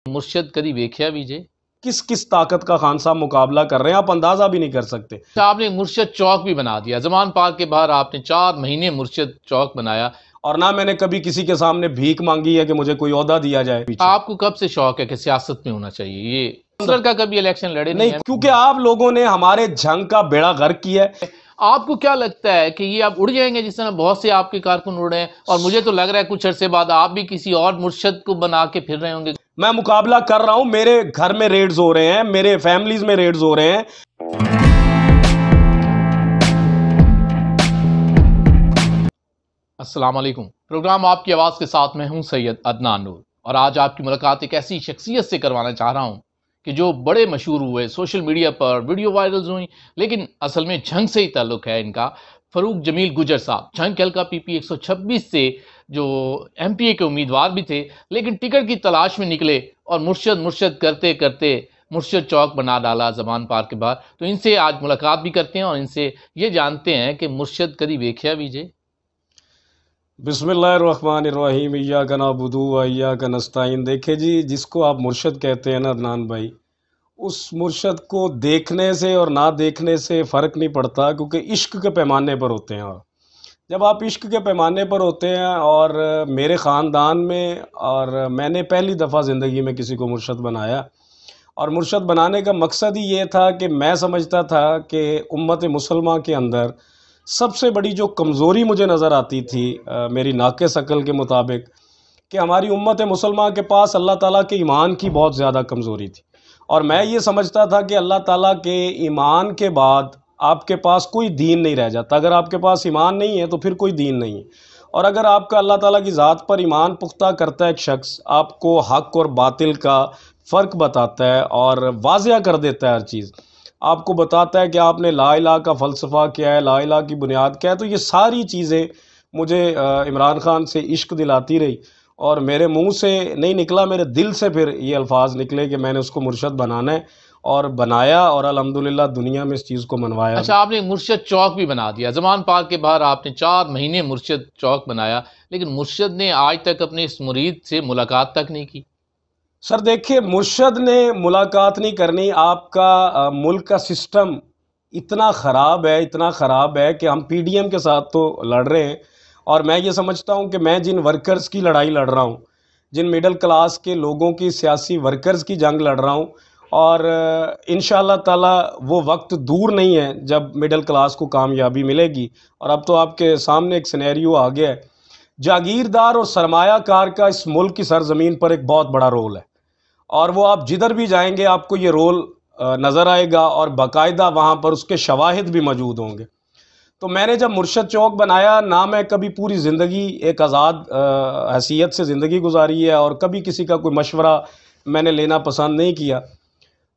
مرشد کدی ویکھیا بھی جے کس کس طاقت کا خان صاحب مقابلہ کر رہے ہیں آپ اندازہ بھی نہیں کر سکتے۔ آپ نے مرشد چوک بھی بنا دیا، زمان پارک کے باہر آپ نے 4 مہینے مرشد چوک بنایا۔ اور نہ میں نے کبھی کسی کے سامنے بھیک مانگی ہے کہ مجھے کوئی عہدہ دیا جائے۔ آپ کو کب سے شوق ہے کہ سیاست میں ہونا چاہیے؟ یہ کونسلر کا کبھی الیکشن لڑے نہیں ہے؟ کیونکہ آپ لوگوں نے ہمارے جنگ کا بیڑا غرق کیا ہے۔ آپ کو کیا لگتا ہے کہ یہ آپ اڑ جائیں گے جس طرح بہت سے آپ کے کارکن اڑ رہے ہیں؟ اور مجھے تو لگ رہا ہے کچھ عرصے بعد آپ بھی کسی اور مرشد کو بنا کے پھر رہے ہوں گے۔ میں مقابلہ کر رہا ہوں، میرے گھر میں ریڈز ہو رہے ہیں، میرے فیملیز میں ریڈز ہو رہے ہیں۔ السلام علیکم، پروگرام آپ کی آواز کے ساتھ میں ہوں سید عدنان نور، اور آج آپ کی ملاقات ایک ایسی شخصیت سے کروانا چاہ رہا ہوں کہ جو بڑے مشہور ہوئے، سوشل میڈیا پر ویڈیو وائرلز ہوئیں، لیکن اصل میں جنگ سے ہی تعلق ہے ان کا۔ فاروق جمیل گجر صاحب جنگ کے حلقہ PP 126 سے جو MPA کے امیدوار بھی تھے، لیکن ٹکٹ کی تلاش میں نکلے اور مرشد کرتے کرتے مرشد چوک بنا ڈالا زمان پارک کے باہر۔ تو ان سے آج ملاقات بھی کرتے ہیں اور ان سے یہ جانتے ہیں کہ مرشد کدی ویکھیا بھی جے۔ بسم اللہ الرحمن الرحیم، ایاک نعبد و ایاک نستعین۔ دیکھیں جی، جس کو آپ مرشد کہتے ہیں نا عدنان بھائی، اس مرشد کو دیکھنے سے اور نہ دیکھنے سے فرق نہیں پڑتا، کیونکہ عشق کے پیمانے پر ہوتے ہیں۔ جب آپ عشق کے پیمانے پر ہوتے ہیں، اور میرے خاندان میں، اور میں نے پہلی دفعہ زندگی میں کسی کو مرشد بنایا، اور مرشد بنانے کا مقصد ہی یہ تھا کہ میں سمجھتا تھا کہ امت مسلمہ کے اندر سب سے بڑی جو کمزوری مجھے نظر آتی تھی میری ناقص عقل کے مطابق، کہ ہماری امت مسلمہ کے پاس اللہ تعالیٰ کے ایمان کی بہت زیادہ کمزوری تھی، اور میں یہ سمجھتا تھا کہ اللہ تعالیٰ کے ایمان کے بعد آپ کے پاس کوئی دین نہیں رہ جاتا۔ اگر آپ کے پاس ایمان نہیں ہے تو پھر کوئی دین نہیں ہے، اور اگر آپ کا اللہ تعالیٰ کی ذات پر ایمان پختہ کرتا ہے ایک شخص، آپ کو حق اور باطل کا فرق بتاتا ہے اور واضح کر دیتا ہے ہر چیز، آپ کو بتاتا ہے کہ آپ نے لا الہ کا فلسفہ کیا ہے، لا الہ کی بنیاد کیا ہے، تو یہ ساری چیزیں مجھے عمران خان سے عشق دلاتی رہی، اور میرے منہ سے نہیں نکلا، میرے دل سے پھر یہ الفاظ نکلے کہ میں نے اس کو مرشد بنانا ہے، اور بنایا، اور الحمدللہ دنیا میں اس چیز کو منوایا۔ اچھا، آپ نے مرشد چوک بھی بنا دیا، زمان پارک کے باہر آپ نے 4 مہینے مرشد چوک بنایا، لیکن مرشد نے آج تک اپنے اس مرید سے ملاقات تک نہیں کی۔ سر دیکھیے، مرشد نے ملاقات نہیں کرنی، آپ کا ملک کا سسٹم اتنا خراب ہے، اتنا خراب ہے کہ ہم PDM کے ساتھ تو لڑ رہے ہیں، اور میں یہ سمجھتا ہوں کہ میں جن ورکرز کی لڑائی لڑ رہا ہوں، جن مڈل کلاس کے لوگوں کی، سیاسی ورکرز کی جنگ لڑ رہا ہوں، اور انشاءاللہ تعالی وہ وقت دور نہیں ہے جب مڈل کلاس کو کامیابی ملے گی، اور اب تو آپ کے سامنے ایک سینیریو آ گیا ہے۔ جاگیردار اور سرمایہ کار کا اس ملک کی سرزمین پر ایک بہت بڑا رول ہے، اور وہ آپ جدھر بھی جائیں گے آپ کو یہ رول نظر آئے گا، اور باقاعدہ وہاں پر اس کے شواہد بھی موجود ہوں گے۔ تو میں نے جب مرشد چوک بنایا، نہ میں کبھی پوری زندگی ایک آزاد حیثیت سے زندگی گزاری ہے، اور کبھی کسی کا کوئی مشورہ میں نے لینا پسند نہیں کیا،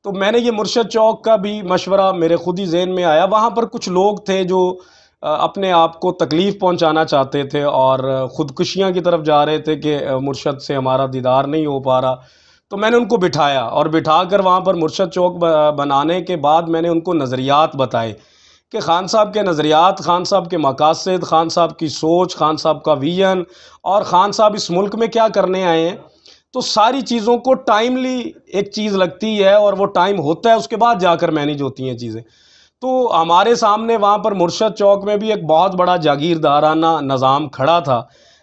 تو میں نے یہ مرشد چوک کا بھی مشورہ میرے خود ہی ذہن میں آیا۔ وہاں پر کچھ لوگ تھے جو اپنے آپ کو تکلیف پہنچانا چاہتے تھے، اور خودکشیاں کی طرف جا رہے تھے کہ مرشد سے ہمارا دیدار نہیں ہو پا رہا، تو میں نے ان کو بٹھایا، اور بٹھا کر وہاں پر مرشد چوک بنانے کے بعد میں نے ان کو نظریات بتائے کہ خان صاحب کے نظریات، خان صاحب کے مقاصد، خان صاحب کی سوچ، خان صاحب کا ویژن، اور خان صاحب اس ملک میں کیا کرنے آئے ہیں۔ تو ساری چیزوں کو ٹائملی ایک چیز لگتی ہے، اور وہ ٹائم ہوتا ہے، اس کے بعد جا کر مینیج ہوتی ہیں چیزیں۔ تو ہمارے سامنے وہاں پر مرشد چوک میں بھی ایک بہت بڑا جاگیردارانہ نظام کھڑا تھا،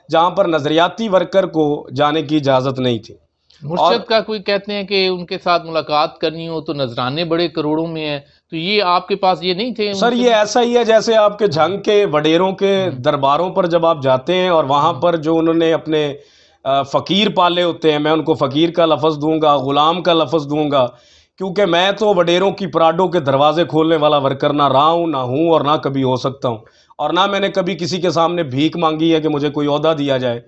جہاں پر نظریاتی ورکر کو جانے کی اجازت نہیں تھی۔ مرشد کا کوئی کہتے ہیں کہ ان کے ساتھ ملاقات کرنی ہو تو نذرانے بڑے کروڑوں میں ہیں، تو یہ آپ کے پاس یہ نہیں تھے؟ سر یہ ایسا ہی ہے جیسے آپ کے جھنگ کے وڈیروں کے درباروں پر جب آپ جاتے ہیں، اور وہاں پر جو انہوں نے اپنے فقیر پالے ہوتے ہیں، میں ان کو فقیر کا لفظ دوں گا، غلام کا لفظ دوں گا، کیونکہ میں تو وڈیروں کی پراڈوں کے دروازے کھولنے والا ورکر نہ رہا ہوں، نہ ہوں، اور نہ کبھی ہو سکتا ہوں، اور نہ میں نے کبھی کسی کے سامنے بھیک مانگی ہے کہ مجھے کوئی عہدہ دیا جائے۔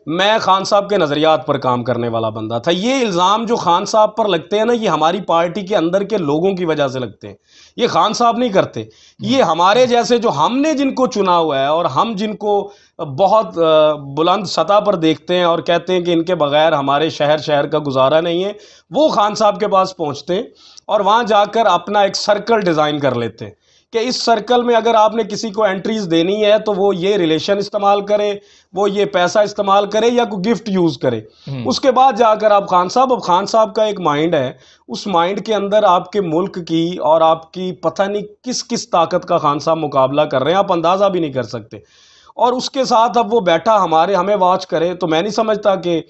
میں خان صاحب کے نظریات پر کام کرنے والا بندہ تھا۔ یہ الزام جو خان صاحب پر لگتے ہیں نا، یہ ہماری پارٹی کے اندر کے لوگوں کی وجہ سے لگتے ہیں، یہ خان صاحب نہیں کرتے، یہ ہمارے جیسے جو ہم نے جن کو چنا ہوا ہے، اور ہم جن کو بہت بلند سطح پر دیکھتے ہیں اور کہتے ہیں کہ ان کے بغیر ہمارے شہر کا گزارا نہیں ہے، وہ خان صاحب کے پاس پہنچتے ہیں، اور وہاں جا کر اپنا ایک سرکل ڈیزائن کر لیتے ہیں کہ اس سرکل میں اگر آپ نے کسی کو انٹریز دینی ہے تو وہ یہ ریلیشن استعمال کرے، وہ یہ پیسہ استعمال کرے یا کوئی گفٹ یوز کرے، اس کے بعد جا کر آپ خان صاحب، اب خان صاحب کا ایک مائنڈ ہے، اس مائنڈ کے اندر آپ کے ملک کی اور آپ کی پتہ نہیں کس کس طاقت کا خان صاحب مقابلہ کر رہے ہیں، آپ اندازہ بھی نہیں کر سکتے، اور اس کے ساتھ اب وہ بیٹھا ہمیں واچ کرے، تو میں نہیں سمجھتا کہ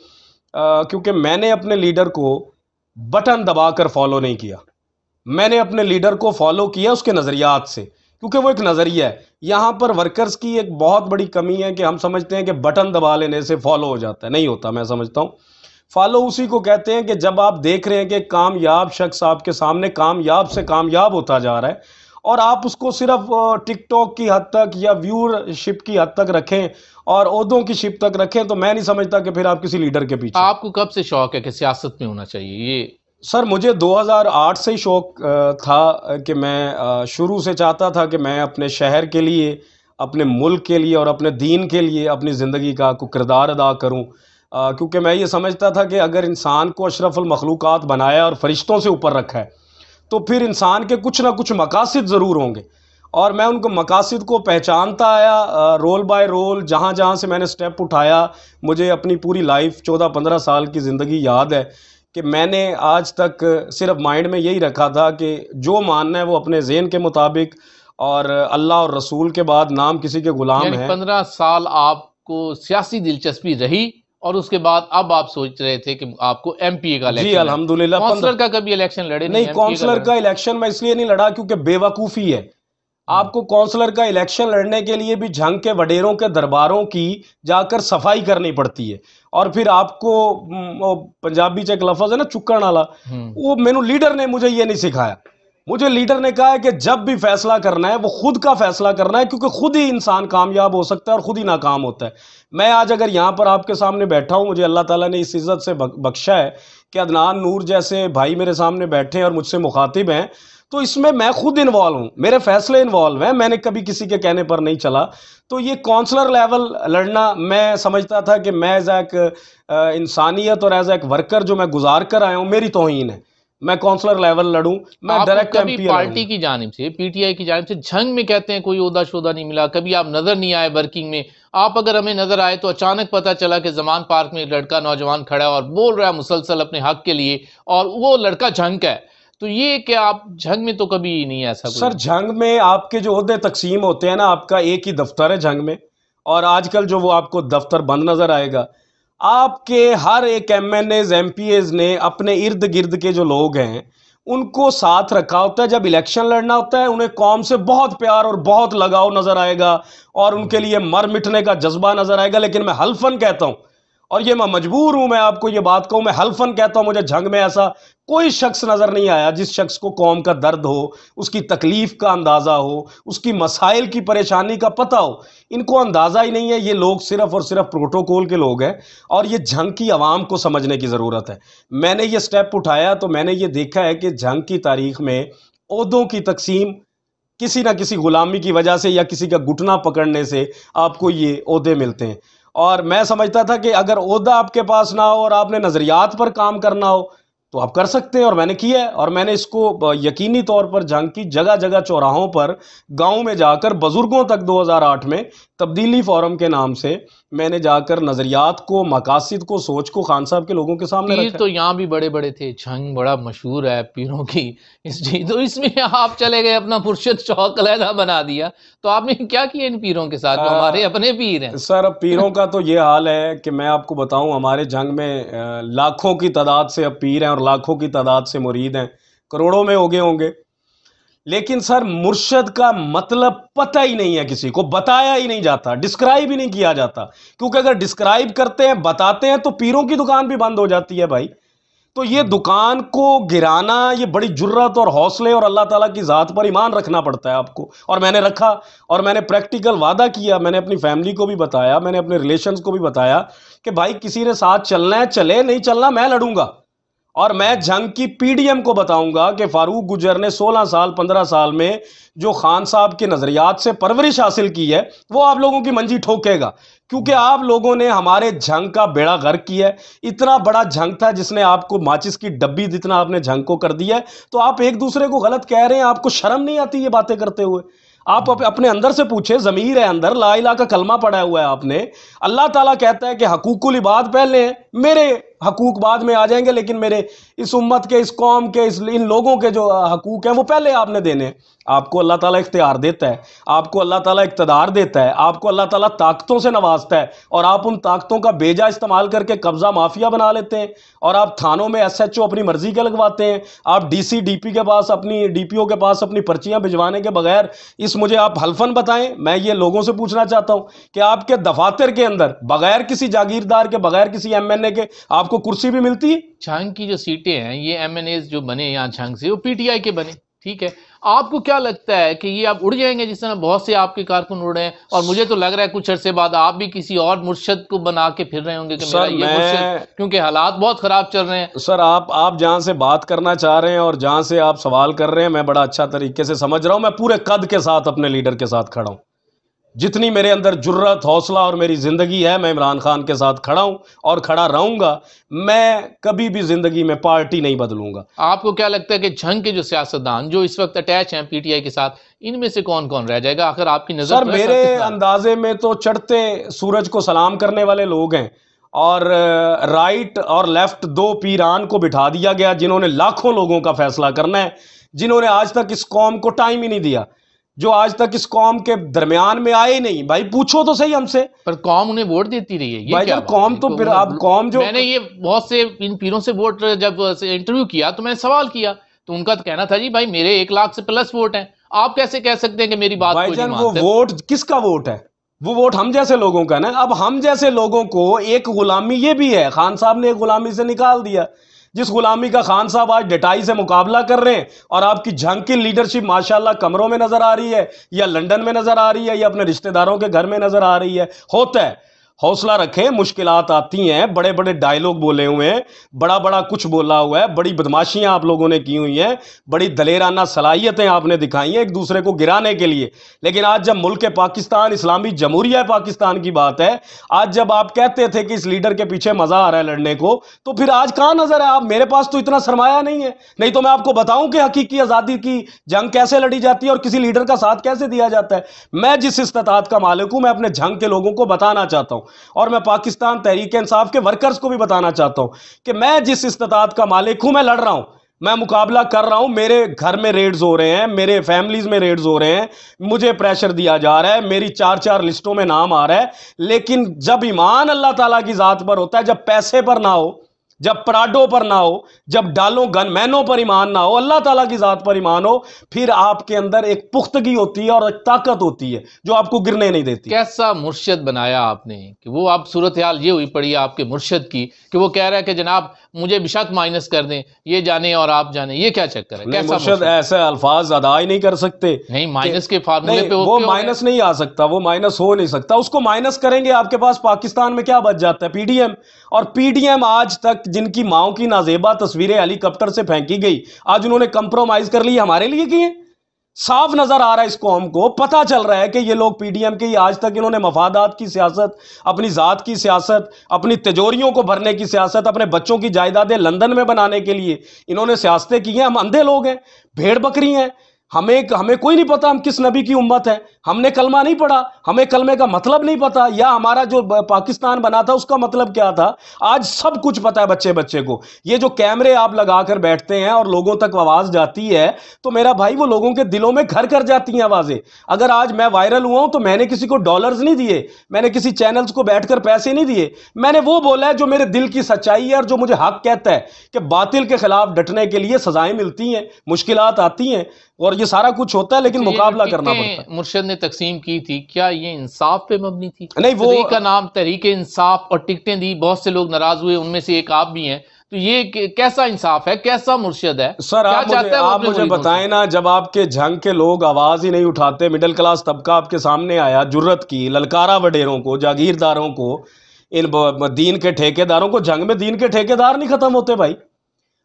کیونکہ میں نے اپنے لیڈر کو بٹن دبا کر فالو نہیں کیا، میں نے اپنے لیڈر کو فالو کیا اس کے نظریات سے، کیونکہ وہ ایک نظریہ ہے۔ یہاں پر ورکرز کی ایک بہت بڑی کمی ہے کہ ہم سمجھتے ہیں کہ بٹن دبا لینے سے فالو ہو جاتا ہے، نہیں ہوتا۔ میں سمجھتا ہوں فالو اسی کو کہتے ہیں کہ جب آپ دیکھ رہے ہیں کہ کامیاب شخص آپ کے سامنے کامیاب سے کامیاب ہوتا جا رہا ہے، اور آپ اس کو صرف ٹک ٹاک کی حد تک یا ویور شپ کی حد تک رکھیں اور عہدوں کی شپ تک رکھیں، تو میں نہیں سمجھتا کہ پھر آپ کسی لیڈر کے پیچھے۔ آپ کو کب سے شوق ہے کہ سیاست میں ہونا چاہیے؟ یہ سر مجھے 2008 سے ہی شوق تھا کہ میں شروع سے چاہتا تھا کہ میں اپنے شہر کے لیے، اپنے ملک کے لیے اور اپنے دین کے لیے اپنی زندگی کا کوئی کردار ادا کروں، کیونکہ میں یہ سمجھتا تھا کہ اگر انسان کو اشرف المخلوقات بنایا اور فرشتوں سے اوپر رکھا ہے تو پھر انسان کے کچھ نہ کچھ مقاصد ضرور ہوں گے، اور میں ان کو مقاصد کو پہچانتا آیا رول بائی رول، جہاں جہاں سے میں نے سٹیپ اٹھایا۔ مجھے اپنی پوری لائف 14-15 سال کی زندگی یاد ہے کہ میں نے آج تک صرف مائنڈ میں یہی رکھا تھا کہ جو ماننا ہے وہ اپنے ذہن کے مطابق، اور اللہ اور رسول کے بعد نام کسی کے غلام یعنی ہیں۔ 15 سال آپ کو سیاسی دلچسپی رہی، اور اس کے بعد اب آپ سوچ رہے تھے کہ آپ کو ایم پی اے کا الیکشن جی الحمدللہ۔ کونسلر کا کبھی الیکشن لڑے نہیں، کونسلر کا الیکشن میں اس لیے نہیں لڑا کیونکہ بے وقوفی ہے۔ آپ کو کونسلر کا الیکشن لڑنے کے لیے بھی جھنگ کے وڈیروں کے درباروں کی جا کر صفائی کرنی پڑتی ہے، اور پھر آپ کو پنجابی چ ایک لفظ ہے نا چکن والا، وہ مینو لیڈر نے مجھے یہ نہیں سکھایا۔ مجھے لیڈر نے کہا ہے کہ جب بھی فیصلہ کرنا ہے وہ خود کا فیصلہ کرنا ہے، کیونکہ خود ہی انسان کامیاب ہو سکتا ہے اور خود ہی ناکام ہوتا ہے۔ میں آج اگر یہاں پر آپ کے سامنے بیٹھا ہوں، مجھے اللہ تعالیٰ نے اس عزت سے بخشا ہے کہ عدنان نور جیسے بھائی میرے سامنے بیٹھے ہیں اور مجھ سے مخاطب ہیں، تو اس میں خود انوالو ہوں، میرے فیصلے انوالو ہیں، میں نے کبھی کسی کے کہنے پر نہیں چلا۔ تو یہ کونسلر لیول لڑنا، میں سمجھتا تھا کہ میں ایز ایک انسانیت اور ایز ایک ورکر جو میں گزار کر آیا ہوں، میری توہین ہے میں کونسلر لیول لڑوں، میں ڈائریکٹ ایم پی پارٹی کی جانب سے، پی ٹی آئی کی جانب سے جھنگ میں کہتے ہیں کوئی عہدہ شہدہ نہیں ملا، کبھی آپ نظر نہیں آئے ورکنگ میں۔ آپ اگر ہمیں نظر آئے تو اچانک پتہ چلا کہ زمان پارک میں ایک لڑکا نوجوان کھڑا ہے اور بول رہا ہے مسلسل اپنے حق کے لیے، اور وہ لڑکا جھنگ کا ہے، تو یہ کہ آپ جھنگ میں تو کبھی نہیں ایسا کوئی؟ سر جھنگ میں آپ کے جو عہدے تقسیم ہوتے ہیں نا، آپ کا ایک ہی دفتر ہے جھنگ میں، اور آج کل جو وہ آپ کو دفتر بند نظر آئے گا، آپ کے ہر ایک M N As M P As نے اپنے ارد گرد کے جو لوگ ہیں ان کو ساتھ رکھا ہوتا ہے۔ جب الیکشن لڑنا ہوتا ہے انہیں قوم سے بہت پیار اور بہت لگاؤ نظر آئے گا، اور ان کے لیے مر مٹنے کا جذبہ نظر آئے گا، لیکن میں حلفاً کہتا ہوں، اور یہ میں مجبور ہوں میں آپ کو یہ بات کہوں، میں حلفاً کہتا ہوں مجھے جھنگ میں ایسا کوئی شخص نظر نہیں آیا جس شخص کو قوم کا درد ہو، اس کی تکلیف کا اندازہ ہو، اس کی مسائل کی پریشانی کا پتہ ہو۔ ان کو اندازہ ہی نہیں ہے، یہ لوگ صرف اور صرف پروٹوکول کے لوگ ہیں، اور یہ جھنگ کی عوام کو سمجھنے کی ضرورت ہے۔ میں نے یہ سٹیپ اٹھایا تو میں نے یہ دیکھا ہے کہ جھنگ کی تاریخ میں عہدوں کی تقسیم کسی نہ کسی غلامی کی وجہ سے یا کسی کا گھٹنا پکڑنے سے آپ کو یہ عہدے ملتے ہیں، اور میں سمجھتا تھا کہ اگر عہدہ آپ کے پاس نہ ہو اور آپ نے نظریات پر کام کرنا ہو تو آپ کر سکتے ہیں، اور میں نے کیا ہے، اور میں نے اس کو یقینی طور پر جھنگ کی جگہ جگہ چوراہوں پر گاؤں میں جا کر بزرگوں تک 2008 میں تبدیلی فورم کے نام سے میں نے جا کر نظریات کو، مقاصد کو، سوچ کو خان صاحب کے لوگوں کے سامنے پیر رکھا۔ تو یہاں بھی بڑے بڑے تھے، جھنگ بڑا مشہور ہے پیروں کی، تو اس میں آپ چلے گئے اپنا مرشد چوک علیحدہ بنا دیا، تو آپ نے کیا کیا ان پیروں کے ساتھ جو ہمارے اپنے پیر ہیں؟ سر پیروں کا تو یہ حال ہے کہ میں آپ کو بتاؤں، ہمارے جنگ میں لاکھوں کی تعداد سے اب پیر ہیں اور لاکھوں کی تعداد سے مرید ہیں، کروڑوں میں ہو گئے ہوں گے، لیکن سر مرشد کا مطلب پتہ ہی نہیں ہے، کسی کو بتایا ہی نہیں جاتا، ڈسکرائب ہی نہیں کیا جاتا، کیونکہ اگر ڈسکرائب کرتے ہیں، بتاتے ہیں تو پیروں کی دکان بھی بند ہو جاتی ہے بھائی۔ تو یہ دکان کو گرانا، یہ بڑی جرات اور حوصلے اور اللہ تعالیٰ کی ذات پر ایمان رکھنا پڑتا ہے آپ کو، اور میں نے رکھا، اور میں نے پریکٹیکل وعدہ کیا، میں نے اپنی فیملی کو بھی بتایا، میں نے اپنے ریلیشنز کو بھی بتایا کہ بھائی کسی نے ساتھ چلنا ہے چلے، نہیں چلنا میں لڑوں گا، اور میں جنگ کی پی ڈی ایم کو بتاؤں گا کہ فاروق گجر نے 16 سال 15 سال میں جو خان صاحب کے نظریات سے پرورش حاصل کی ہے وہ آپ لوگوں کی منجی ٹھوکے گا، کیونکہ آپ لوگوں نے ہمارے جنگ کا بیڑا غرق کیا ہے۔ اتنا بڑا جنگ تھا جس نے آپ کو ماچس کی ڈبی جتنا آپ نے جنگ کو کر دیا ہے، تو آپ ایک دوسرے کو غلط کہہ رہے ہیں، آپ کو شرم نہیں آتی یہ باتیں کرتے ہوئے؟ آپ اپنے اندر سے پوچھیں، ضمیر ہے اندر، لا الہ کا کلمہ پڑھا ہوا ہے آپ نے. اللہ تعالیٰ کہتا ہے کہ حقوق العباد پہلے ہیں، میرے حقوق بعد میں آ جائیں گے، لیکن میرے اس امت کے، اس قوم کے، ان لوگوں کے جو حقوق ہیں وہ پہلے آپ نے دینے ہیں. آپ کو اللہ تعالیٰ اختیار دیتا ہے، آپ کو اللہ تعالیٰ اقتدار دیتا ہے، آپ کو اللہ تعالیٰ طاقتوں سے نوازتا ہے، اور آپ ان طاقتوں کا بیجا استعمال کر کے قبضہ مافیا بنا لیتے ہیں، اور آپ تھانوں میں ایس ایچ او اپنی مرضی کے لگواتے ہیں، آپ ڈی سی ڈی پی کے پاس اپنی، ڈی پی او کے پاس اپنی پرچیاں بھجوانے کے بغیر اس مجھے آپ حلفاً بتائیں. میں یہ لوگوں سے پوچھنا چاہتا ہوں کہ آپ کے دفاتر کے اندر بغیر کسی جاگیردار کے، بغیر کسی ایم این اے کے آپ کو کرسی بھی ملتی ہے؟ چھنگ کی جو سیٹیں ہیں، یہ ایم این ایز جو بنے یہاں چھنگ سے، وہ پی ٹی آئی کے بنے. ٹھیک ہے، آپ کو کیا لگتا ہے کہ یہ آپ اڑ جائیں گے جس طرح بہت سے آپ کے کارکن اڑے ہیں؟ اور مجھے تو لگ رہا ہے کچھ عرصے بعد آپ بھی کسی اور مرشد کو بنا کے پھر رہے ہوں گے کہ میرا یہ مرشد، کیونکہ حالات بہت خراب چل رہے ہیں. سر آپ جہاں سے بات کرنا چاہ رہے ہیں اور جہاں سے آپ سوال کر رہے ہیں، میں بڑا اچھا طریقے سے سمجھ رہا ہوں. میں پورے قد کے ساتھ اپنے لیڈر کے ساتھ کھڑا ہوں. جتنی میرے اندر جرت، حوصلہ اور میری زندگی ہے، میں عمران خان کے ساتھ کھڑا ہوں اور کھڑا رہوں گا. میں کبھی بھی زندگی میں پارٹی نہیں بدلوں گا. آپ کو کیا لگتا ہے کہ جھنگ کے جو سیاستدان جو اس وقت اٹیچ ہیں پی ٹی آئی کے ساتھ، ان میں سے کون کون رہ جائے گا آخر آپ کی نظر؟ سر میرے اندازے میں تو چڑھتے سورج کو سلام کرنے والے لوگ ہیں، اور رائٹ اور لیفٹ دو پیران کو بٹھا دیا گیا جنہوں نے لاکھوں لوگوں کا فیصلہ کرنا ہے، جنہوں نے آج تک اس قوم کو ٹائم ہی نہیں دیا، جو آج تک اس قوم کے درمیان میں آئے نہیں. بھائی پوچھو تو صحیح ہم سے. پر قوم انہیں ووٹ دیتی رہی ہے. بھائی جان قوم تو پھر اب قوم جو، میں نے یہ بہت سے ان پیروں سے ووٹ جب انٹرویو کیا تو میں نے سوال کیا تو ان کا تو کہنا تھا جی بھائی میرے 1 لاکھ سے پلس ووٹ ہیں. آپ کیسے کہہ سکتے ہیں کہ میری بات بھائی جان وہ ووٹ کس کا ووٹ ہے؟ وہ ووٹ ہم جیسے لوگوں کا نا. اب ہم جیسے لوگوں کو ایک غلامی یہ بھی ہے، خان صاحب نے ایک غلامی سے نکال دیا، جس غلامی کا خان صاحب آج ڈٹائی سے مقابلہ کر رہے ہیں. اور آپ کی جھنگ کی لیڈرشپ ماشاءاللہ کمروں میں نظر آ رہی ہے، یا لندن میں نظر آ رہی ہے، یا اپنے رشتہ داروں کے گھر میں نظر آ رہی ہے. ہوتا ہے، حوصلہ رکھیں، مشکلات آتی ہیں، بڑے بڑے ڈائلوگ بولے ہوئے ہیں، بڑا بڑا کچھ بولا ہوا ہے، بڑی بدماشیاں آپ لوگوں نے کی ہوئی ہیں، بڑی دلیرانہ صلاحیتیں آپ نے دکھائی ہیں ایک دوسرے کو گرانے کے لیے. لیکن آج جب ملک پاکستان، اسلامی جمہوریہ پاکستان کی بات ہے، آج جب آپ کہتے تھے کہ اس لیڈر کے پیچھے مزہ آ رہا ہے لڑنے کو، تو پھر آج کہاں نظر ہے آپ؟ میرے پاس تو اتنا سرمایہ نہیں ہے، نہیں تو میں آپ کو بتاؤں کہ حقیقی آزادی کی جنگ کیسے لڑی جاتی ہے اور کسی لیڈر کا ساتھ کیسے دیا جاتا ہے. میں جس استطاعت کا مالک ہوں، میں اپنے جنگ کے لوگوں کو بتانا چاہتا ہوں، اور میں پاکستان تحریک انصاف کے ورکرز کو بھی بتانا چاہتا ہوں کہ میں جس استطاعت کا مالک ہوں، میں لڑ رہا ہوں، میں مقابلہ کر رہا ہوں. میرے گھر میں ریڈز ہو رہے ہیں، میرے فیملیز میں ریڈز ہو رہے ہیں، مجھے پریشر دیا جا رہا ہے، میری 4 لسٹوں میں نام آ رہا ہے. لیکن جب ایمان اللہ تعالیٰ کی ذات پر ہوتا ہے، جب پیسے پر نہ ہو، جب پراڈوں پر نہ ہو، جب ڈالوں گن مینوں پر ایمان نہ ہو، اللہ تعالیٰ کی ذات پر ایمان ہو، پھر آپ کے اندر ایک پختگی ہوتی ہے اور ایک طاقت ہوتی ہے جو آپ کو گرنے نہیں دیتی. کیسا مرشد بنایا آپ نے کہ وہ اب صورتحال یہ ہوئی پڑی ہے آپ کے مرشد کی کہ وہ کہہ رہا ہے کہ جناب مجھے بشک مائنس کر دیں، یہ جانے اور آپ جانے، یہ کیا چکر ہے؟ کیسا مرشد ایسے الفاظ ادا ہی نہیں کر سکتے. نہیں، مائنس کے فارمولے پہ وہ مائنس نہیں آ سکتا، وہ مائنس ہو نہیں سکتا. اس کو مائنس کریں گے آپ کے پاس پاکستان میں کیا بچ جاتا ہے؟ P D M. اور پی ڈی ایم آج تک جن کی ماؤں کی نازیبا تصویریں ہیلی کاپٹر سے پھینکی گئی، آج انہوں نے کمپرومائز کر لی ہمارے لیے کی ہیں. صاف نظر آ رہا ہے، اس قوم کو پتہ چل رہا ہے کہ یہ لوگ پی ڈی ایم کے آج تک انہوں نے مفادات کی سیاست، اپنی ذات کی سیاست، اپنی تجوریوں کو بھرنے کی سیاست، اپنے بچوں کی جائیدادیں لندن میں بنانے کے لیے انہوں نے سیاستیں کی ہیں. ہم اندھے لوگ ہیں، بھیڑ بکری ہیں، ہمیں کوئی نہیں پتا ہم کس نبی کی امت ہے. ہم نے کلمہ نہیں پڑھا، ہمیں کلمے کا مطلب نہیں پتا، یا ہمارا جو پاکستان بنا تھا اس کا مطلب کیا تھا. آج سب کچھ پتا ہے بچے کو. یہ جو کیمرے آپ لگا کر بیٹھتے ہیں اور لوگوں تک آواز جاتی ہے تو میرا بھائی وہ لوگوں کے دلوں میں گھر کر جاتی ہیں آوازیں. اگر آج میں وائرل ہوا ہوں تو میں نے کسی کو ڈالرز نہیں دیے، میں نے کسی چینلز کو بیٹھ کر پیسے نہیں دیے، میں نے وہ بولا ہے جو میرے دل کی سچائی ہے اور جو مجھے حق کہتا ہے کہ باطل کے خلاف ڈٹنے کے لیے سزائیں ملتی ہیں، مشکلات آتی ہیں اور یہ سارا کچھ ہوتا ہے، لیکن مقابلہ کرنا پڑتا ہے. مرشد نے تقسیم کی تھی، کیا یہ انصاف پہ مبنی تھی؟ نہیں، وہ تحریک کا نام تحریک انصاف اور ٹکٹیں دی، بہت سے لوگ ناراض ہوئے، ان میں سے ایک آپ بھی ہیں. تو یہ کیسا انصاف ہے؟ کیسا مرشد ہے؟ سر آپ مجھے بتائیں نا، جب آپ کے جنگ کے لوگ آواز ہی نہیں اٹھاتے، مڈل کلاس طبقہ آپ کے سامنے آیا، جرت کی، للکارا وڈیروں کو، جاگیرداروں کو، ان دین کے ٹھیکیداروں کو. جنگ میں دین کے ٹھیکیدار نہیں ختم ہوتے بھائی.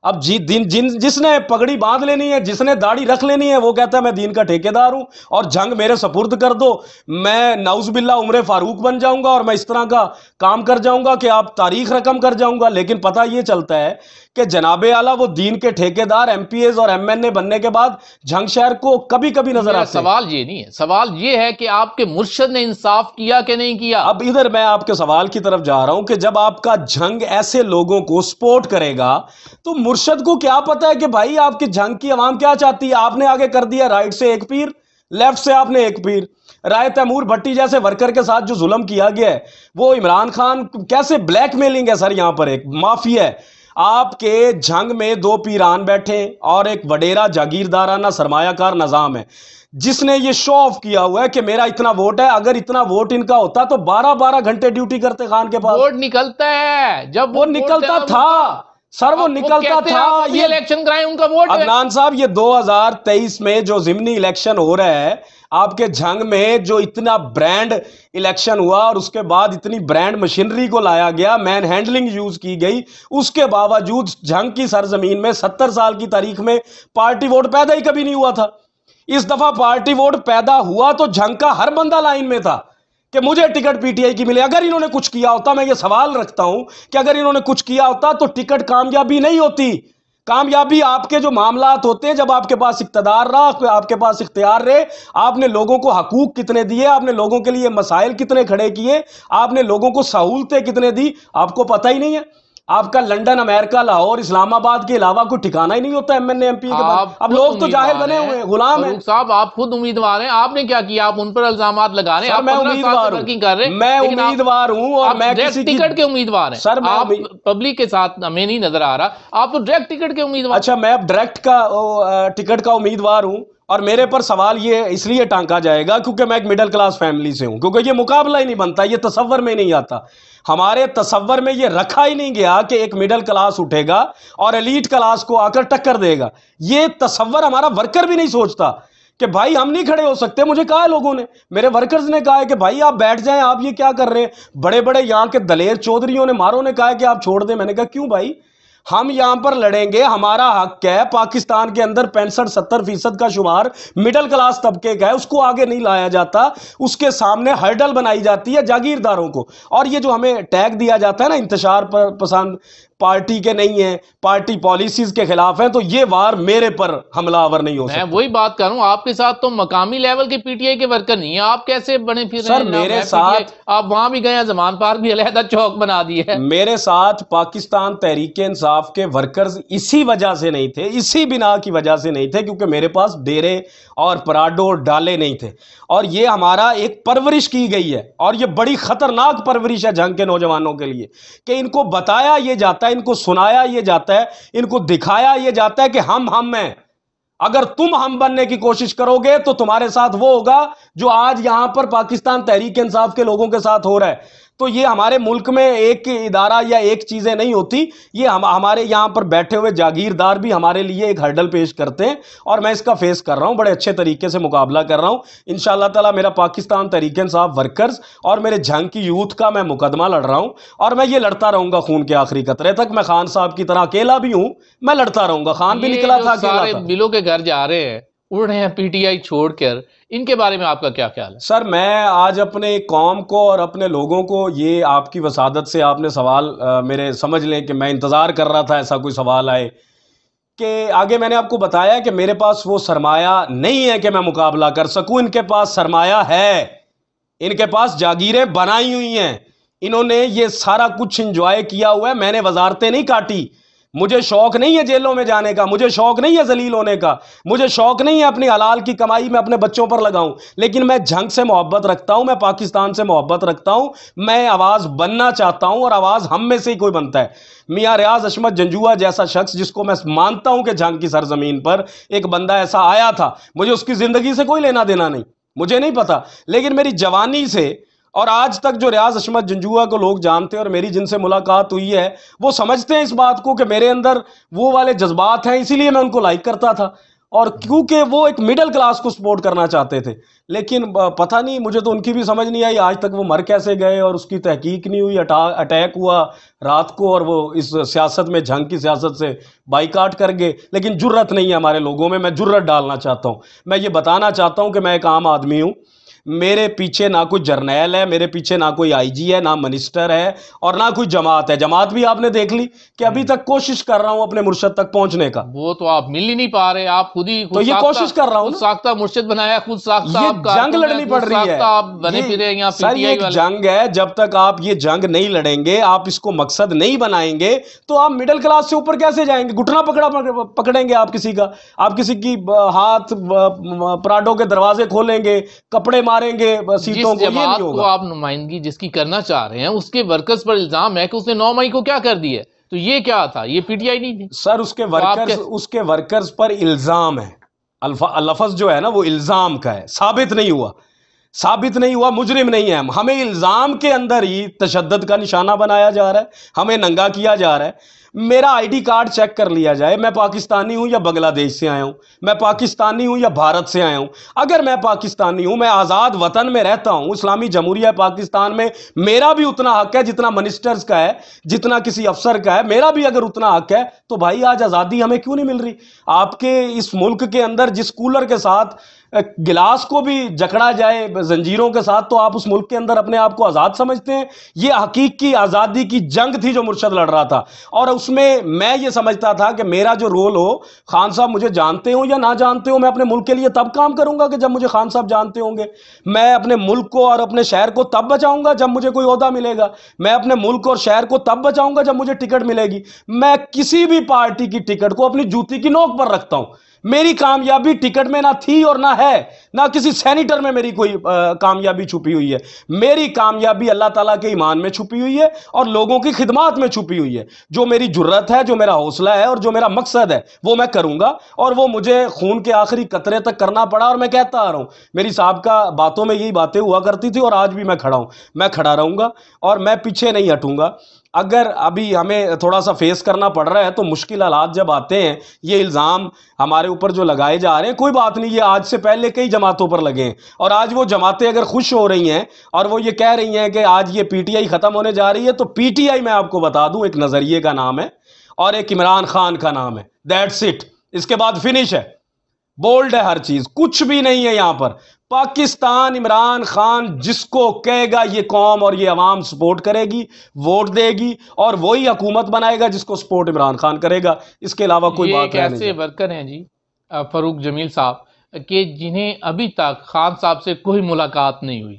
اب جس نے پگڑی باندھ لینی ہے، جس نے داڑھی رکھ لینی ہے، وہ کہتا ہے میں دین کا ٹھیکیدار ہوں اور جنگ میرے سپرد کر دو، میں نعوذ باللہ عمر فاروق بن جاؤں گا اور میں اس طرح کا کام کر جاؤں گا کہ آپ تاریخ رقم کر جاؤں گا. لیکن پتہ یہ چلتا ہے کہ جناب اعلیٰ وہ دین کے ٹھیکیدار ایم پی ایز اور ایم این اے بننے کے بعد جھنگ شہر کو کبھی کبھی نظر آتے ہیں. سوال یہ نہیں ہے، سوال یہ ہے کہ آپ کے مرشد نے انصاف کیا کہ نہیں کیا. اب ادھر میں آپ کے سوال کی طرف جا رہا ہوں کہ جب آپ کا جھنگ ایسے لوگوں کو سپورٹ کرے گا تو مرشد کو کیا پتا ہے کہ بھائی آپ کی جھنگ کی عوام کیا چاہتی ہے. آپ نے آگے کر دیا رائٹ سے ایک پیر، لیفٹ سے آپ نے ایک پیر. رائے تیمور بھٹی جیسے ورکر کے ساتھ جو ظلم کیا گیا ہے، وہ عمران خان کیسے بلیک میلنگ ہے سر، یہاں پر ایک مافیا ہے. آپ کے جھنگ میں 2 پیران بیٹھے اور ایک وڈیرا جاگیردارانہ سرمایہ کار نظام ہے جس نے یہ شو آف کیا ہوا ہے کہ میرا اتنا ووٹ ہے. اگر اتنا ووٹ ان کا ہوتا تو 12 گھنٹے ڈیوٹی کرتے خان کے پاس. ووٹ نکلتا ہے، جب وہ نکلتا تھا سر، وہ نکلتا تھا. یہ الیکشن کرائیں ان کا ووٹ. عدنان صاحب یہ 2023 میں جو ضمنی الیکشن ہو رہا ہے آپ کے جھنگ میں، جو اتنا برانڈ الیکشن ہوا اور اس کے بعد اتنی برانڈ مشینری کو لایا گیا، مین ہینڈلنگ یوز کی گئی، اس کے باوجود جھنگ کی سرزمین میں 70 سال کی تاریخ میں پارٹی ووٹ پیدا ہی کبھی نہیں ہوا تھا. اس دفعہ پارٹی ووٹ پیدا ہوا تو جھنگ کا ہر بندہ لائن میں تھا کہ مجھے ٹکٹ پی ٹی آئی کی ملے. اگر انہوں نے کچھ کیا ہوتا، میں یہ سوال رکھتا ہوں کہ اگر انہوں نے کچھ کیا ہوتا تو ٹکٹ کامیابی نہیں ہوتی. کامیابی آپ کے جو معاملات ہوتے ہیں جب آپ کے پاس اقتدار رہا، آپ کے پاس اختیار رہے، آپ نے لوگوں کو حقوق کتنے دیے، آپ نے لوگوں کے لیے مسائل کتنے کھڑے کیے، آپ نے لوگوں کو سہولتیں کتنے دی، آپ کو پتہ ہی نہیں ہے. آپ کا لنڈن، امریکہ، لاہور، اسلام آباد کے علاوہ کوئی ٹھکانہ ہی نہیں ہوتا M N A M P کے بعد. اب لوگ تو جاہل بنے ہوئے ہیں، غلام ہیں. فاروق صاحب آپ خود امیدوار ہیں، آپ نے کیا کیا؟ آپ ان پر الزامات لگا رہے ہیں. میں امیدوار ہوں، میں امیدوار ہوں، اور میں کسی ٹکٹ کے امیدوار ہیں. سر آپ پبلک کے ساتھ ہمیں نہیں نظر آ رہا، آپ تو ڈائریکٹ ٹکٹ کے امیدوار. اچھا میں اب ڈائریکٹ کا ٹکٹ کا امیدوار ہوں، اور میرے پر سوال یہ اس لیے ٹانکا جائے گا کیونکہ میں ایک مڈل کلاس فیملی سے ہوں، کیونکہ یہ مقابلہ ہی نہیں بنتا، یہ تصور میں نہیں آتا. ہمارے تصور میں یہ رکھا ہی نہیں گیا کہ ایک مڈل کلاس اٹھے گا اور ایلیٹ کلاس کو آ کر ٹکر دے گا. یہ تصور ہمارا ورکر بھی نہیں سوچتا کہ بھائی ہم نہیں کھڑے ہو سکتے. مجھے کہا ہے لوگوں نے، میرے ورکرز نے کہا ہے کہ بھائی آپ بیٹھ جائیں، آپ یہ کیا کر رہے ہیں. بڑے بڑے یہاں کے دلیر چودھریوں نے، ماروں نے کہا ہے کہ آپ چھوڑ دیں. میں نے کہا کیوں بھائی، ہم یہاں پر لڑیں گے، ہمارا حق ہے. پاکستان کے اندر 65-70% کا شمار مڈل کلاس طبقے کا ہے، اس کو آگے نہیں لایا جاتا، اس کے سامنے ہرڈل بنائی جاتی ہے جاگیرداروں کو. اور یہ جو ہمیں ٹیگ دیا جاتا ہے نا انتشار پسند پارٹی کے نہیں ہیں، پارٹی پالیسیز کے خلاف ہیں، تو یہ وار میرے پر حملہ آور نہیں ہو سکتا. میں وہی بات کروں، آپ کے ساتھ تو مقامی لیول کے پی ٹی آئی کے ورکر نہیں ہیں، آپ کیسے بنے پھر رہے ہیں؟ سر میرے ساتھ آپ وہاں بھی گئے ہیں، زمان پارک بھی علیحدہ چوک بنا دی ہے. میرے ساتھ پاکستان تحریک انصاف کے ورکرز اسی وجہ سے نہیں تھے، اسی بنا کی وجہ سے نہیں تھے کیونکہ میرے پاس ڈیرے اور پراڈو اور ڈالے نہیں تھے. اور یہ ہمارا ایک پرورش کی گئی ہے، اور یہ بڑی خطرناک پرورش ہے جنگ کے نوجوانوں کے لیے کہ ان کو بتایا یہ جاتا ہے، ان کو سنایا یہ جاتا ہے، ان کو دکھایا یہ جاتا ہے کہ ہم ہیں. اگر تم ہم بننے کی کوشش کرو گے تو تمہارے ساتھ وہ ہوگا جو آج یہاں پر پاکستان تحریک انصاف کے لوگوں کے ساتھ ہو رہا ہے. تو یہ ہمارے ملک میں ایک ادارہ یا ایک چیزیں نہیں ہوتی، یہ ہمارے یہاں پر بیٹھے ہوئے جاگیردار بھی ہمارے لیے ایک ہرڈل پیش کرتے ہیں، اور میں اس کا فیس کر رہا ہوں، بڑے اچھے طریقے سے مقابلہ کر رہا ہوں. انشاءاللہ تعالی میرا پاکستان تحریک انصاف ورکرز اور میرے جھنگ کی یوتھ کا میں مقدمہ لڑ رہا ہوں، اور میں یہ لڑتا رہوں گا خون کے آخری قطرے تک. میں خان صاحب کی طرح اکیلا بھی ہوں، میں لڑتا رہوں گا. خان بھی نکلا تھا اکیلا تھا. بلوں کے گھر جا رہے ہیں، اڑ رہے ہیں پی ٹی آئی چھوڑ کر، ان کے بارے میں آپ کا کیا خیال ہے؟ سر میں آج اپنے قوم کو اور اپنے لوگوں کو، یہ آپ کی وسادت سے آپ نے سوال میرے سمجھ لیں کہ میں انتظار کر رہا تھا ایسا کوئی سوال آئے، کہ آگے میں نے آپ کو بتایا کہ میرے پاس وہ سرمایہ نہیں ہے کہ میں مقابلہ کر سکوں. ان کے پاس سرمایہ ہے، ان کے پاس جاگیریں بنائی ہوئی ہیں، انہوں نے یہ سارا کچھ انجوائے کیا ہوا ہے. میں نے وزارتیں نہیں کاٹی، مجھے شوق نہیں ہے جیلوں میں جانے کا، مجھے شوق نہیں ہے ذلیل ہونے کا، مجھے شوق نہیں ہے اپنی حلال کی کمائی میں اپنے بچوں پر لگاؤں. لیکن میں جھنگ سے محبت رکھتا ہوں، میں پاکستان سے محبت رکھتا ہوں، میں آواز بننا چاہتا ہوں، اور آواز ہم میں سے ہی کوئی بنتا ہے. میاں ریاض عصمت جنجوعہ جیسا شخص جس کو میں مانتا ہوں کہ جھنگ کی سرزمین پر ایک بندہ ایسا آیا تھا، مجھے اس کی زندگی سے کوئی لینا دینا نہیں، مجھے نہیں پتا. لیکن میری جوانی سے اور آج تک جو ریاض عصمت جنجوعہ کو لوگ جانتے ہیں اور میری جن سے ملاقات ہوئی ہے، وہ سمجھتے ہیں اس بات کو کہ میرے اندر وہ والے جذبات ہیں، اسی لیے میں ان کو لائک کرتا تھا، اور کیونکہ وہ ایک مڈل کلاس کو سپورٹ کرنا چاہتے تھے. لیکن پتہ نہیں، مجھے تو ان کی بھی سمجھ نہیں آئی آج تک وہ مر کیسے گئے، اور اس کی تحقیق نہیں ہوئی. اٹیک ہوا رات کو اور وہ اس سیاست میں، جھنگ کی سیاست سے بائیکاٹ کر گئے. لیکن جرت نہیں ہے ہمارے لوگوں میں جرت ڈالنا چاہتا ہوں. میں یہ بتانا چاہتا ہوں کہ میں ایک عام آدمی ہوں، میرے پیچھے نہ کوئی جرنیل ہے، میرے پیچھے نہ کوئی آئی جی ہے، نہ منسٹر ہے، اور نہ کوئی جماعت ہے. جماعت بھی آپ نے دیکھ لی کہ ابھی تک کوشش کر رہا ہوں اپنے مرشد تک پہنچنے کا. وہ تو آپ مل ہی نہیں پا رہے، آپ خود ہی تو یہ کوشش کر رہا ہوں خود ساختہ مرشد بنایا، خود ساختہ یہ آپ جنگ کارکن ہیں، لڑنی خود پڑ رہی ہے. ساختہ آپ بنے پھرے یہاں پی سر ٹی یہ آئی ایک والے. جنگ ہے، جب تک آپ یہ جنگ نہیں لڑیں گے، آپ اس کو مقصد نہیں بنائیں گے تو آپ مڈل کلاس سے اوپر کیسے جائیں گے؟ گھٹنا پکڑیں گے آپ کسی کا، آپ کسی کی ہاتھ پراڈو کے دروازے کھولیں گے، کپڑے ماریں گے سیٹوں جس کو، یہ نہیں جماعت کو ہوگا. آپ نمائندگی جس کی کرنا چاہ رہے ہیں، اس کے ورکرز پر الزام ہے کہ اس نے 9 مئی کو کیا کر دی ہے. تو یہ کیا تھا؟ یہ پی ٹی آئی نہیں تھی. سر تو آپ اس کے ورکرز پر الزام ہے. لفظ جو ہے نا وہ الزام کا ہے، ثابت نہیں ہوا، مجرم نہیں ہے. ہمیں الزام کے اندر ہی تشدد کا نشانہ بنایا جا رہا ہے، ہمیں ننگا کیا جا رہا ہے. میرا آئی ڈی کارڈ چیک کر لیا جائے، میں پاکستانی ہوں یا بنگلہ دیش سے آیا ہوں، میں پاکستانی ہوں یا بھارت سے آیا ہوں. اگر میں پاکستانی ہوں، میں آزاد وطن میں رہتا ہوں، اسلامی جمہوریہ پاکستان میں، میرا بھی اتنا حق ہے جتنا منسٹرز کا ہے، جتنا کسی افسر کا ہے. میرا بھی اگر اتنا حق ہے تو بھائی آج آزادی ہمیں کیوں نہیں مل رہی؟ آپ کے اس ملک کے اندر جس کولر کے ساتھ گلاس کو بھی جکڑا جائے زنجیروں کے ساتھ، تو آپ اس ملک کے اندر اپنے آپ کو آزاد سمجھتے ہیں؟ یہ حقیقی آزادی کی جنگ تھی جو مرشد لڑ رہا تھا، اور اس میں یہ سمجھتا تھا کہ میرا جو رول ہو، خان صاحب مجھے جانتے ہوں یا نہ جانتے ہوں، میں اپنے ملک کے لیے تب کام کروں گا کہ جب مجھے خان صاحب جانتے ہوں گے. میں اپنے ملک کو اور اپنے شہر کو تب بچاؤں گا جب مجھے کوئی عہدہ ملے گا. میں اپنے ملک اور شہر کو تب بچاؤں گا جب مجھے ٹکٹ ملے گی. میں کسی بھی پارٹی کی ٹکٹ کو اپنی جوتی کی نوک پر رکھتا ہوں. میری کامیابی ٹکٹ میں نہ تھی اور نہ ہے، نہ کسی سینیٹر میں میری کوئی کامیابی چھپی ہوئی ہے. میری کامیابی اللہ تعالیٰ کے ایمان میں چھپی ہوئی ہے اور لوگوں کی خدمات میں چھپی ہوئی ہے. جو میری جرت ہے، جو میرا حوصلہ ہے اور جو میرا مقصد ہے، وہ میں کروں گا، اور وہ مجھے خون کے آخری قطرے تک کرنا پڑا. اور میں کہتا آ رہا ہوں، میری سابقہ باتوں میں یہی باتیں ہوا کرتی تھی اور آج بھی میں کھڑا ہوں، میں کھڑا رہوں گا اور میں پیچھے نہیں ہٹوں گا. اگر ابھی ہمیں تھوڑا سا فیس کرنا پڑ رہا ہے تو مشکل حالات جب آتے ہیں، یہ الزام ہمارے اوپر جو لگائے جا رہے ہیں، کوئی بات نہیں، یہ آج سے پہلے کئی جماعتوں پر لگے ہیں، اور آج وہ جماعتیں اگر خوش ہو رہی ہیں اور وہ یہ کہہ رہی ہیں کہ آج یہ پی ٹی آئی ختم ہونے جا رہی ہے، تو پی ٹی آئی میں آپ کو بتا دوں ایک نظریے کا نام ہے اور ایک عمران خان کا نام ہے. That's it. اس کے بعد فنش ہے، بولڈ ہے ہر چیز، کچھ بھی نہیں ہے یہاں پر. پاکستان عمران خان جس کو کہے گا یہ قوم اور یہ عوام سپورٹ کرے گی، ووٹ دے گی، اور وہی حکومت بنائے گا جس کو سپورٹ عمران خان کرے گا. اس کے علاوہ کوئی یہ بات ایک رہ ایسے نہیں. ورکر ہیں جی، فاروق جمیل صاحب، کہ جنہیں ابھی تک خان صاحب سے کوئی ملاقات نہیں ہوئی.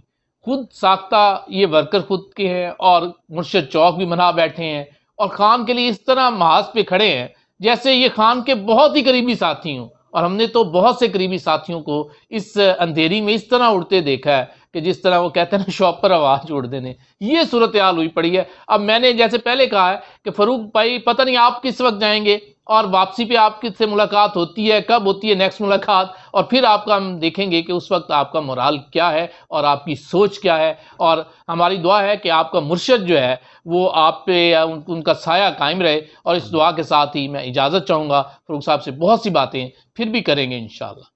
خود ساختہ یہ ورکر خود کے ہیں اور مرشد چوک بھی منا بیٹھے ہیں، اور خان کے لیے اس طرح محاذ پہ کھڑے ہیں جیسے یہ خان کے بہت ہی قریبی ساتھی ہوں. اور ہم نے تو بہت سے قریبی ساتھیوں کو اس اندھیری میں اس طرح اڑتے دیکھا ہے کہ جس طرح وہ کہتے ہیں نا، شاپ پر آواز اڑ دینے. یہ صورتحال ہوئی پڑی ہے. اب میں نے جیسے پہلے کہا ہے کہ فاروق بھائی پتہ نہیں آپ کس وقت جائیں گے، اور واپسی پہ آپ کس سے ملاقات ہوتی ہے، کب ہوتی ہے نیکسٹ ملاقات، اور پھر آپ کا ہم دیکھیں گے کہ اس وقت آپ کا مورال کیا ہے اور آپ کی سوچ کیا ہے. اور ہماری دعا ہے کہ آپ کا مرشد جو ہے وہ آپ پہ ان کا سایہ قائم رہے. اور اس دعا کے ساتھ ہی میں اجازت چاہوں گا. فاروق صاحب سے بہت سی باتیں پھر بھی کریں گے انشاءاللہ.